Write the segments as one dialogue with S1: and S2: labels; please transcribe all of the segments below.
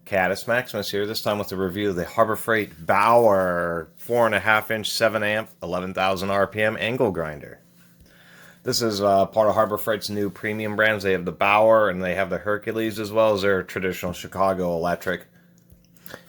S1: Caddis Maximus here, this time with a review of the Harbor Freight Bauer 4.5-inch 7 amp 11,000 RPM angle grinder. This is part of Harbor Freight's new premium brands. They have the Bauer and they have the Hercules, as well as their traditional Chicago Electric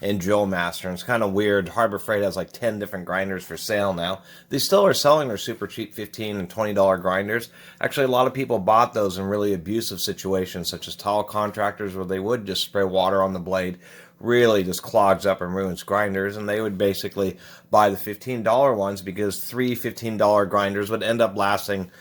S1: and Joe Master. And it's kind of weird. Harbor Freight has like 10 different grinders for sale now. They still are selling their super cheap $15 and $20 grinders. Actually, a lot of people bought those in really abusive situations, such as tile contractors, where they would just spray water on the blade, really just clogs up and ruins grinders, and they would basically buy the $15 ones because three $15 grinders would end up lasting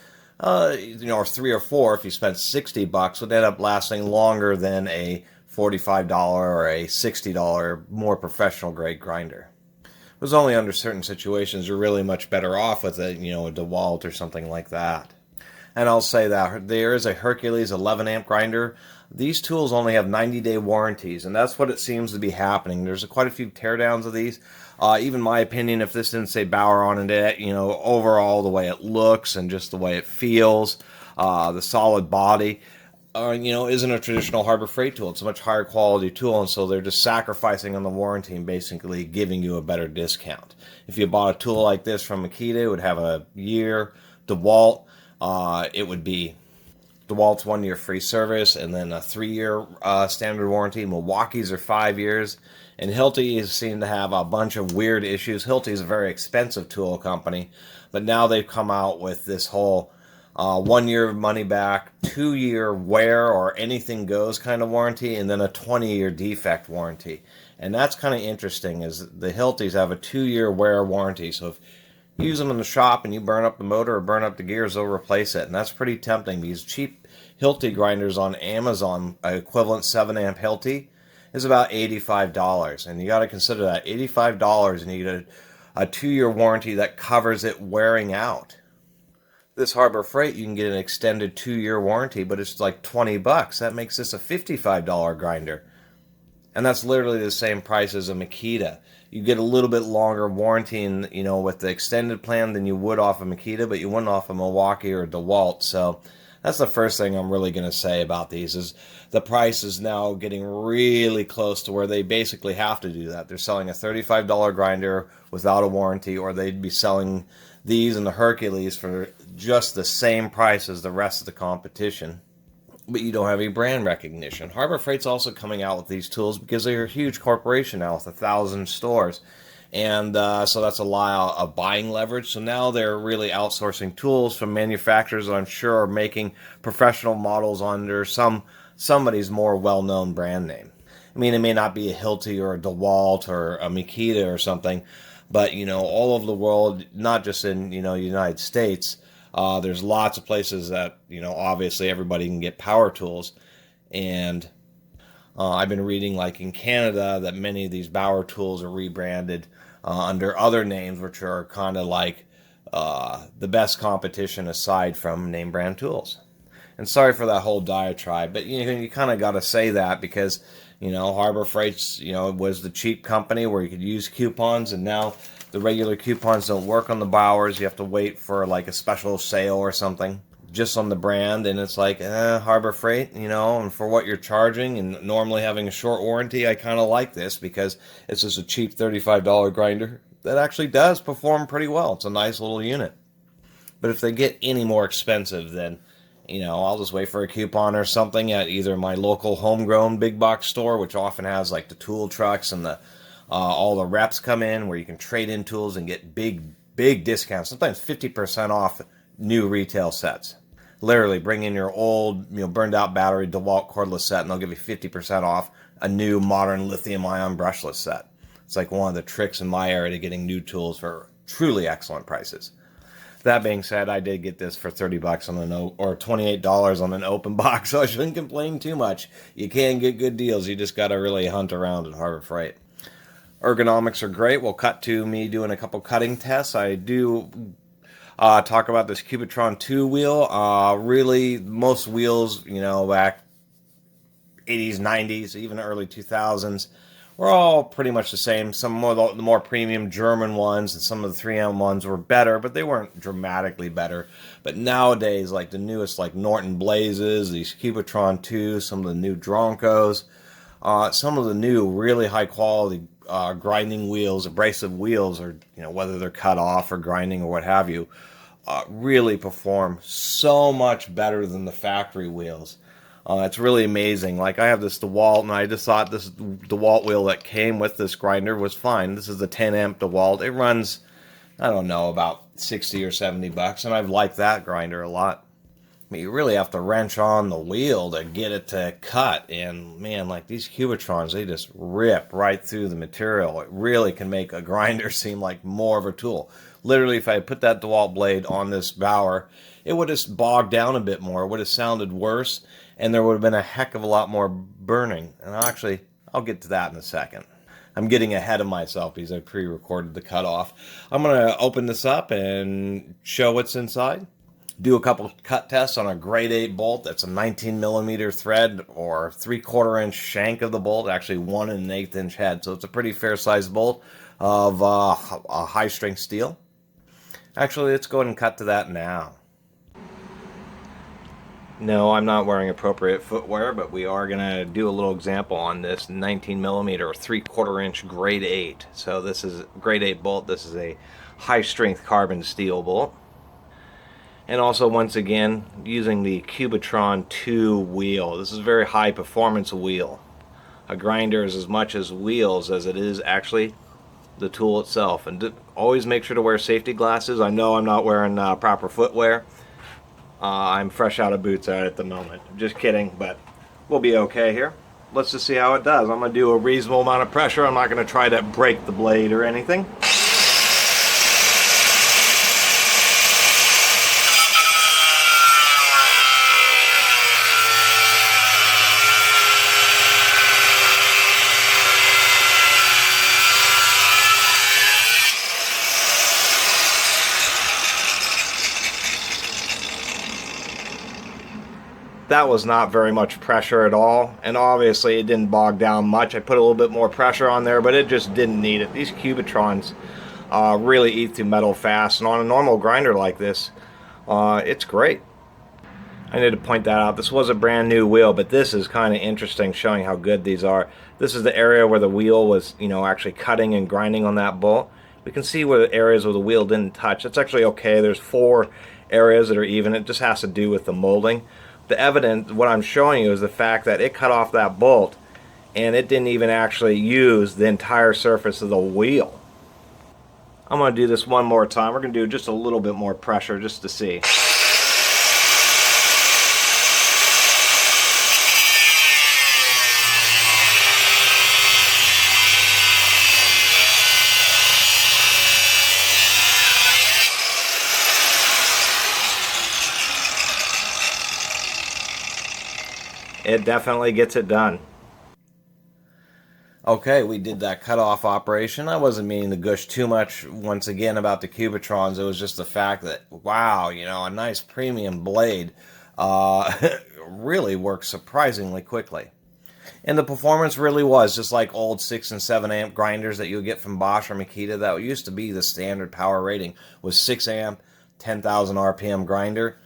S1: or three or four, if you spent $60, would end up lasting longer than a $45 or a $60 more professional grade grinder. It was only under certain situations you're really much better off with a DeWalt or something like that. And I'll say that there is a Hercules 11 amp grinder. These tools only have 90-day warranties, and that's what it seems to be happening. There's quite a few teardowns of these. Even my opinion, if this didn't say Bauer on it, overall the way it looks and just the way it feels, the solid body, isn't a traditional Harbor Freight tool. It's a much higher quality tool, and so they're just sacrificing on the warranty and basically giving you a better discount. If you bought a tool like this from Makita, it would have a year. DeWalt, it would be DeWalt's 1 year free service and then a 3-year standard warranty. Milwaukee's are 5 years. And Hilti is seen to have a bunch of weird issues. Hilti is a very expensive tool company, but now they've come out with this whole 1 year money back, 2-year wear or anything goes kind of warranty, and then a 20-year defect warranty. And that's kind of interesting, is the Hiltis have a 2-year wear warranty. So if you use them in the shop and you burn up the motor or burn up the gears, they'll replace it. And that's pretty tempting, because cheap Hilti grinders on Amazon, equivalent 7 amp Hilti, is about $85. And you got to consider that $85, and you get a 2-year warranty that covers it wearing out. This Harbor Freight, you can get an extended 2-year warranty, but it's like $20. That makes this a $55 grinder. And that's literally the same price as a Makita. You get a little bit longer warranty with the extended plan than you would off of Makita, but you wouldn't off of Milwaukee or DeWalt. So that's the first thing I'm really going to say about these, is the price is now getting really close to where they basically have to do that. They're selling a $35 grinder without a warranty, or they'd be selling these and the Hercules for just the same price as the rest of the competition. But you don't have any brand recognition. Harbor Freight's also coming out with these tools because they're a huge corporation now with 1,000 stores. And so that's a lot of buying leverage. So now they're really outsourcing tools from manufacturers that I'm sure are making professional models under somebody's more well-known brand name. I mean, it may not be a Hilti or a DeWalt or a Makita or something, but all over the world, not just in United States, there's lots of places that obviously everybody can get power tools. And I've been reading, like in Canada, that many of these Bauer tools are rebranded under other names, which are kind of like the best competition aside from name brand tools. And sorry for that whole diatribe, but you kind of got to say that because Harbor Freight's was the cheap company where you could use coupons, and now the regular coupons don't work on the Bauers. You have to wait for like a special sale or something just on the brand, and it's like Harbor Freight, and for what you're charging and normally having a short warranty, I kind of like this because it's just a cheap $35 grinder that actually does perform pretty well. It's a nice little unit. But if they get any more expensive, then I'll just wait for a coupon or something at either my local homegrown big box store, which often has like the tool trucks and the all the reps come in where you can trade in tools and get big discounts, sometimes 50% off new retail sets. Literally, bring in your old, burned out battery DeWalt cordless set, and they'll give you 50% off a new modern lithium-ion brushless set. It's like one of the tricks in my area to getting new tools for truly excellent prices. That being said, I did get this for $30 on or $28 on an open box, so I shouldn't complain too much. You can get good deals. You just got to really hunt around at Harbor Freight. Ergonomics are great. We'll cut to me doing a couple cutting tests. I do talk about this Cubitron 2 wheel. Really, most wheels, back 80s, 90s, even early 2000s, were all pretty much the same. Some more the more premium German ones and some of the 3M ones were better, but they weren't dramatically better. But nowadays, like the newest, like Norton Blazes, these Cubitron 2s, some of the new Droncos, Some of the new really high quality grinding wheels, abrasive wheels, or whether they're cut off or grinding or what have you, really perform so much better than the factory wheels. It's really amazing. Like, I have this DeWalt, and I just thought this DeWalt wheel that came with this grinder was fine. This is the 10 amp DeWalt. It runs, I don't know, about 60 or 70 bucks, and I've liked that grinder a lot. I mean, you really have to wrench on the wheel to get it to cut, and man, like these Cubitrons, they just rip right through the material. It really can make a grinder seem like more of a tool. Literally, if I had put that DeWalt blade on this Bauer, it would have bogged down a bit more. It would have sounded worse, and there would have been a heck of a lot more burning. And I'll get to that in a second. I'm getting ahead of myself because I pre-recorded the cutoff. I'm going to open this up and show what's inside. Do a couple cut tests on a grade 8 bolt. That's a 19 millimeter thread or 3/4 inch shank of the bolt, actually 1 1/8 inch head. So it's a pretty fair sized bolt of a high strength steel. Actually, let's go ahead and cut to that now. No, I'm not wearing appropriate footwear, but we are going to do a little example on this 19 millimeter or 3/4 inch grade 8. So this is grade 8 bolt. This is a high strength carbon steel bolt. And also, once again, using the Cubitron 2 wheel. This is a very high performance wheel. A grinder is as much as wheels as it is actually the tool itself. And always make sure to wear safety glasses. I know I'm not wearing proper footwear. I'm fresh out of boots at the moment. I'm just kidding, but we'll be okay here. Let's just see how it does. I'm going to do a reasonable amount of pressure. I'm not going to try to break the blade or anything. That was not very much pressure at all, and obviously it didn't bog down much. I put a little bit more pressure on there, but it just didn't need it. These Cubitrons really eat through metal fast, and on a normal grinder like this, it's great. I need to point that out. This was a brand new wheel, but this is kind of interesting, showing how good these are. This is the area where the wheel was, actually cutting and grinding on that bolt. We can see where the areas where the wheel didn't touch. That's actually okay. There's 4 areas that are even. It just has to do with the molding. The evidence, what I'm showing you, is the fact that it cut off that bolt and it didn't even actually use the entire surface of the wheel. I'm going to do this one more time. We're going to do just a little bit more pressure just to see. It definitely gets it done. Okay, we did that cutoff operation. I wasn't meaning to gush too much once again about the Cubitrons. It was just the fact that, wow, a nice premium blade really works surprisingly quickly. And the performance really was just like old 6 and 7 amp grinders that you would get from Bosch or Makita. That used to be the standard power rating, was 6 amp, 10,000 RPM grinder.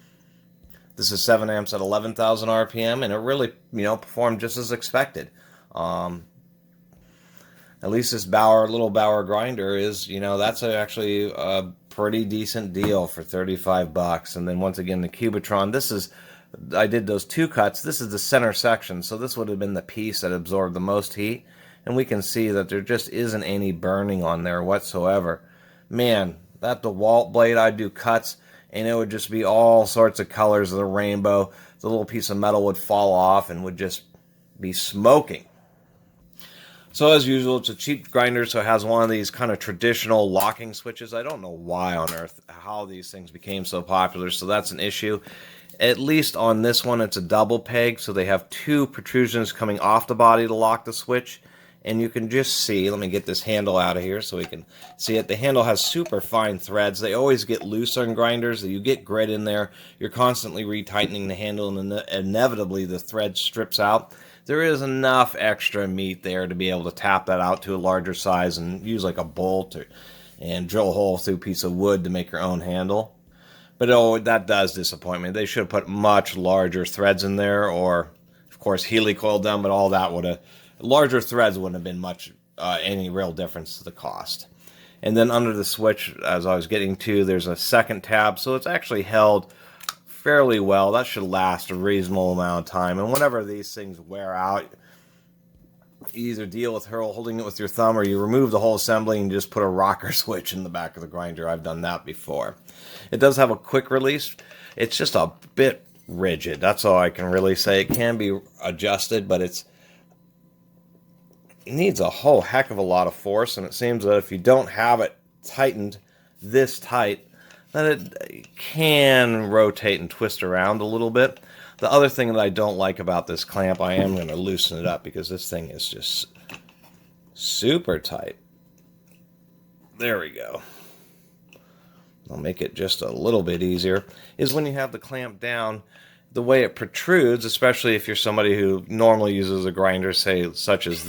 S1: This is 7 amps at 11,000 RPM, and it really, performed just as expected. At least this little Bauer grinder is, that's actually a pretty decent deal for 35 bucks. And then once again, the Cubitron, I did those 2 cuts. This is the center section, so this would have been the piece that absorbed the most heat. And we can see that there just isn't any burning on there whatsoever. Man, that DeWalt blade, I'd do cuts, and it would just be all sorts of colors of the rainbow. The little piece of metal would fall off and would just be smoking. So as usual, it's a cheap grinder, so it has one of these kind of traditional locking switches. I don't know why on earth, how these things became so popular, so that's an issue. At least on this one, it's a double peg, so they have 2 protrusions coming off the body to lock the switch. And you can just see, let me get this handle out of here so we can see it. The handle has super fine threads. They always get loose on grinders. You get grit in there. You're constantly retightening the handle, and inevitably the thread strips out. There is enough extra meat there to be able to tap that out to a larger size and use like a bolt and drill a hole through a piece of wood to make your own handle. But that does disappoint me. They should have put much larger threads in there, or, of course, helicoiled them, but all that would have Larger threads wouldn't have been much any real difference to the cost. And then under the switch, as I was getting to, there's a second tab, so it's actually held fairly well. That should last a reasonable amount of time. And whenever these things wear out, you either deal with holding it with your thumb, or you remove the whole assembly and just put a rocker switch in the back of the grinder. I've done that before. It does have a quick release. It's just a bit rigid. That's all I can really say. It can be adjusted, but it needs a whole heck of a lot of force, and it seems that if you don't have it tightened this tight, then it can rotate and twist around a little bit. The other thing that I don't like about this clamp, I am going to loosen it up because this thing is just super tight. There we go. I'll make it just a little bit easier, is when you have the clamp down, the way it protrudes, especially if you're somebody who normally uses a grinder, say, such as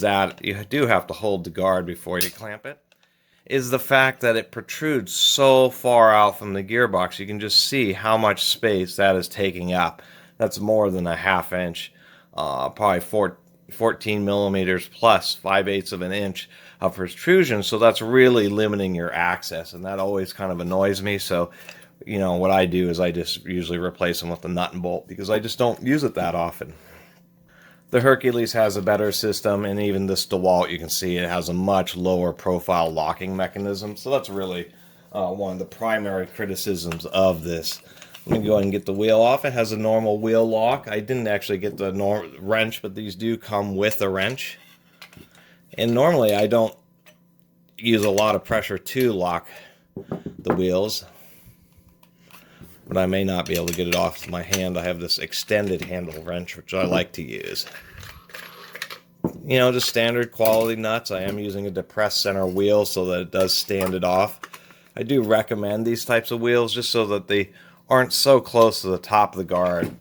S1: that, you do have to hold the guard before you clamp it, is the fact that it protrudes so far out from the gearbox. You can just see how much space that is taking up. That's more than a ½ inch, probably 14 millimeters plus 5/8 of an inch of protrusion. So that's really limiting your access, and that always kind of annoys me. So, you know, what I do is I just usually replace them with the nut and bolt because I just don't use it that often. The Hercules has a better system, and even this DeWalt, you can see it has a much lower profile locking mechanism. So that's really one of the primary criticisms of this. I'm going to go ahead and get the wheel off. It has a normal wheel lock. I didn't actually get the wrench, but these do come with a wrench. And normally I don't use a lot of pressure to lock the wheels, but I may not be able to get it off with my hand. I have this extended handle wrench, which I like to use. You know, just standard quality nuts. I am using a depressed center wheel so that it does stand it off. I do recommend these types of wheels just so that they aren't so close to the top of the guard.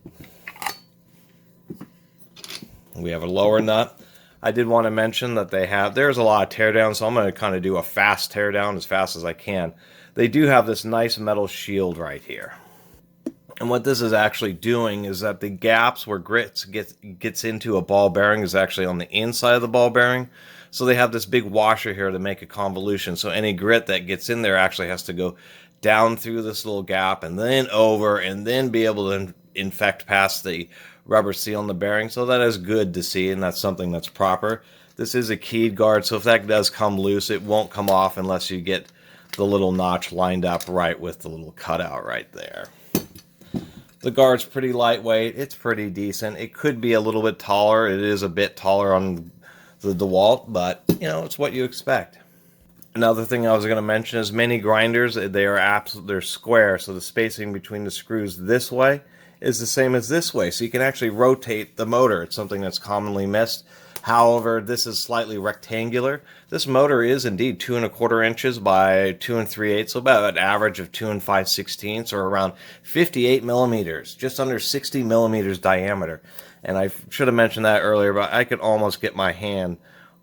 S1: We have a lower nut. I did want to mention that there's a lot of teardown, so I'm going to kind of do a fast teardown as fast as I can. They do have this nice metal shield right here. And what this is actually doing is that the gaps where grit gets into a ball bearing is actually on the inside of the ball bearing. So they have this big washer here to make a convolution. So any grit that gets in there actually has to go down through this little gap and then over and then be able to infect past the rubber seal in the bearing. So that is good to see, and that's something that's proper. This is a keyed guard, so if that does come loose, it won't come off unless you get the little notch lined up right with the little cutout right there. The guard's pretty lightweight. It's pretty decent. It could be a little bit taller. It is a bit taller on the DeWalt, but, you know, it's what you expect. Another thing I was going to mention is many grinders, they're square, so the spacing between the screws this way is the same as this way, so you can actually rotate the motor. It's something that's commonly missed. However, this is slightly rectangular. This motor is indeed 2 1/4 inches by 2 3/8, so about an average of 2 5/16, or around 58 millimeters, just under 60 millimeters diameter. And I should have mentioned that earlier, but I could almost get my hand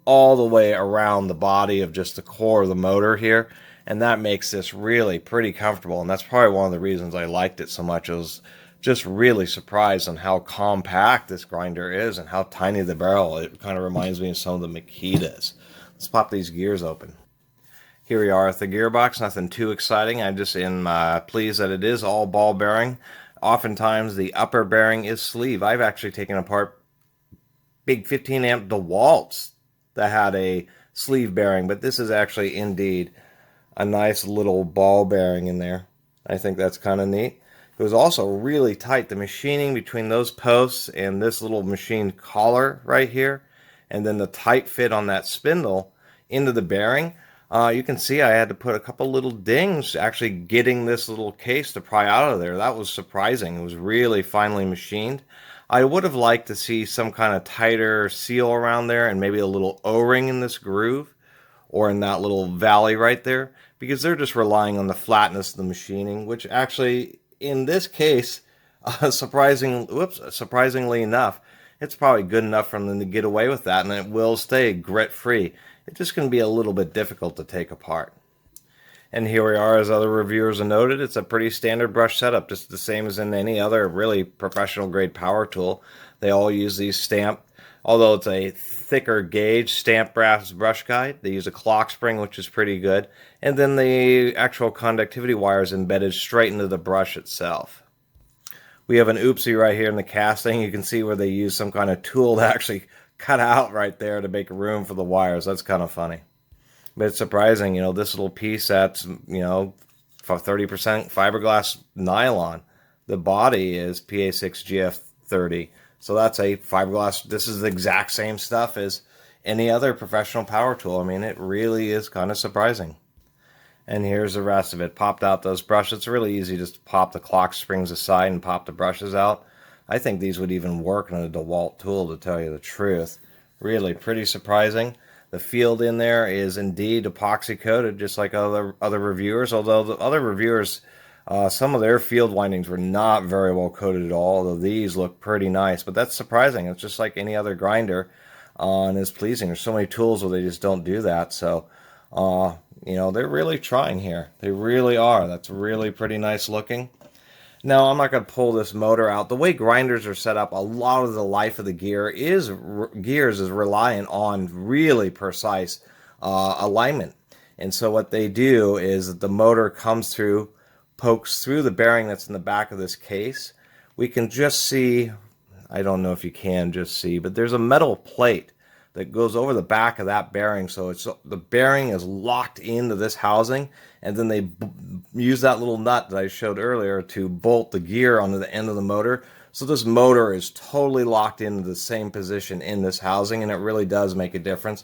S1: all the way around the body of just the core of the motor here, and that makes this really pretty comfortable. And that's probably one of the reasons I liked it so much. It was just really surprised on how compact this grinder is and how tiny the barrel. It kind of reminds me of some of the Makitas. Let's pop these gears open. Here we are at the gearbox. Nothing too exciting. I'm just pleased that it is all ball bearing. Oftentimes the upper bearing is sleeve. I've actually taken apart big 15 amp DeWalts that had a sleeve bearing, but this is actually indeed a nice little ball bearing in there. I think that's kind of neat. It was also really tight. The machining between those posts and this little machined collar right here, and then the tight fit on that spindle into the bearing. You can see I had to put a couple little dings actually getting this little case to pry out of there. That was surprising. It was really finely machined. I would have liked to see some kind of tighter seal around there and maybe a little O-ring in this groove or in that little valley right there, because they're just relying on the flatness of the machining, which actually in this case, surprisingly enough, it's probably good enough for them to get away with that, and it will stay grit-free. It's just going to be a little bit difficult to take apart. And here we are, as other reviewers have noted, it's a pretty standard brush setup, just the same as in any other really professional grade power tool. They all use these stamped Although it's a thicker gauge stamped brass brush guide, they use a clock spring, which is pretty good. And then the actual conductivity wire is embedded straight into the brush itself. We have an oopsie right here in the casting. You can see where they use some kind of tool to actually cut out right there to make room for the wires. That's kind of funny. But it's surprising, this little piece that's, 30% fiberglass nylon. The body is PA6GF30. So that's a fiberglass. This is the exact same stuff as any other professional power tool. I mean, it really is kind of surprising. And here's the rest of it. Popped out those brushes. It's really easy just to pop the clock springs aside and pop the brushes out. I think these would even work on a DeWalt tool, to tell you the truth. Really pretty surprising. The field in there is indeed epoxy coated, just like other reviewers. Although the other reviewers, some of their field windings were not very well coated at all. Although these look pretty nice, but that's surprising. It's just like any other grinder, and is pleasing. There's so many tools where they just don't do that. So, they're really trying here. They really are. That's really pretty nice looking. Now, I'm not going to pull this motor out. The way grinders are set up, a lot of the life of the gears is reliant on really precise alignment. And so what they do is the motor comes through, pokes through the bearing that's in the back of this case. We can just see, I don't know if you can just see, but there's a metal plate that goes over the back of that bearing. So the bearing is locked into this housing, and then they use that little nut that I showed earlier to bolt the gear onto the end of the motor. So this motor is totally locked into the same position in this housing, and it really does make a difference.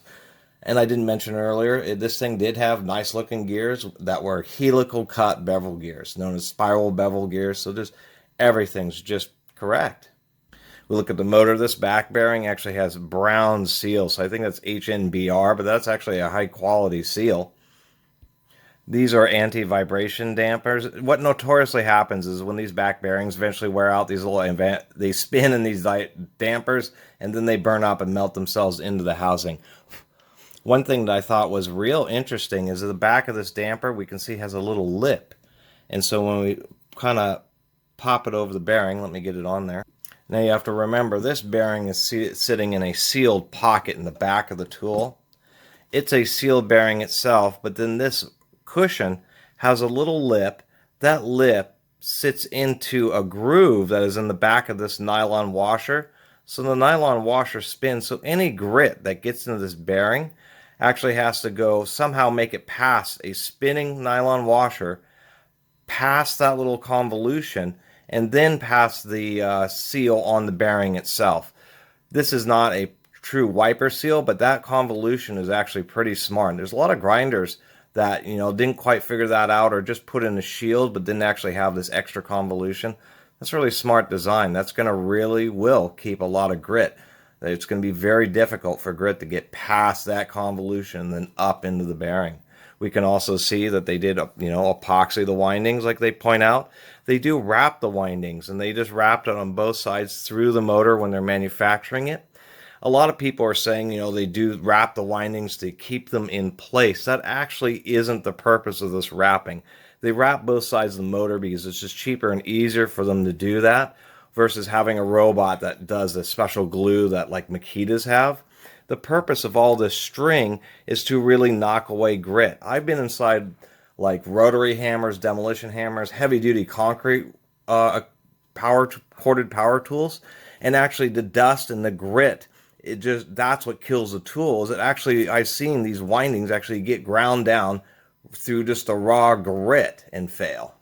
S1: And I didn't mention earlier, this thing did have nice looking gears that were helical cut bevel gears, known as spiral bevel gears. So just everything's just correct. We look at the motor. This back bearing actually has brown seal, so I think that's HNBR, but that's actually a high quality seal. These are anti-vibration dampers. What notoriously happens is when these back bearings eventually wear out, they spin in these dampers, and then they burn up and melt themselves into the housing. One thing that I thought was real interesting is at the back of this damper, we can see has a little lip. And so when we kind of pop it over the bearing, let me get it on there. Now you have to remember, this bearing is sitting in a sealed pocket in the back of the tool. It's a sealed bearing itself, but then this cushion has a little lip. That lip sits into a groove that is in the back of this nylon washer. So the nylon washer spins, so any grit that gets into this bearing actually has to go somehow make it past a spinning nylon washer, past that little convolution, and then past the seal on the bearing itself. This is not a true wiper seal, but that convolution is actually pretty smart. There's a lot of grinders that didn't quite figure that out, or just put in a shield but didn't actually have this extra convolution. That's really smart design. That's going to will keep a lot of grit. It's going to be very difficult for grit to get past that convolution and then up into the bearing. We can also see that they did, epoxy the windings like they point out. They do wrap the windings, and they just wrapped it on both sides through the motor when they're manufacturing it. A lot of people are saying, they do wrap the windings to keep them in place. That actually isn't the purpose of this wrapping. They wrap both sides of the motor because it's just cheaper and easier for them to do that versus having a robot that does the special glue that like Makitas have. The purpose of all this string is to really knock away grit. I've been inside like rotary hammers, demolition hammers, heavy duty concrete corded power tools, and actually the dust and the grit, that's what kills the tool. Is it actually, I've seen these windings actually get ground down through just the raw grit and fail.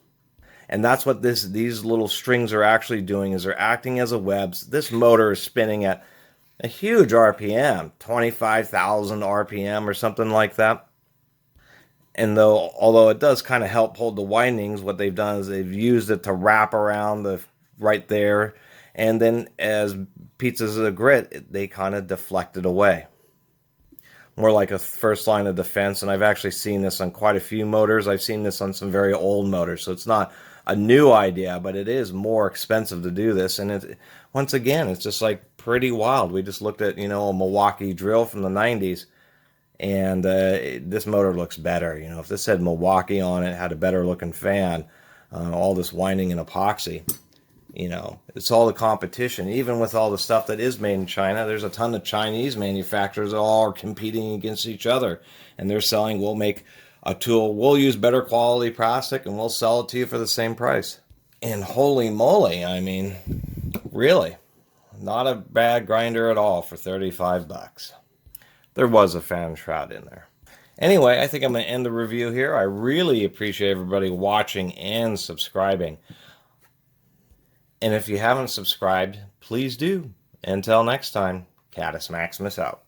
S1: And that's what these little strings are actually doing, is they're acting as a webs. This motor is spinning at a huge RPM, 25,000 RPM or something like that. And although it does kind of help hold the windings, what they've done is they've used it to wrap around right there, and then as pieces of the grit, they kind of deflect it away. More like a first line of defense, and I've actually seen this on quite a few motors. I've seen this on some very old motors, so it's not a new idea, but it is more expensive to do this. And once again, it's just like pretty wild. We just looked at, a Milwaukee drill from the 90s, and this motor looks better. If this had Milwaukee on it, had a better looking fan, all this winding and epoxy, You know, it's all the competition. Even with all the stuff that is made in China, there's a ton of Chinese manufacturers that all are competing against each other. And they're selling, we'll make a tool, we'll use better quality plastic and we'll sell it to you for the same price. And holy moly, I mean, really, not a bad grinder at all for 35 bucks. There was a fan shroud in there. Anyway, I think I'm going to end the review here. I really appreciate everybody watching and subscribing. And if you haven't subscribed, please do. Until next time, Catus Maximus out.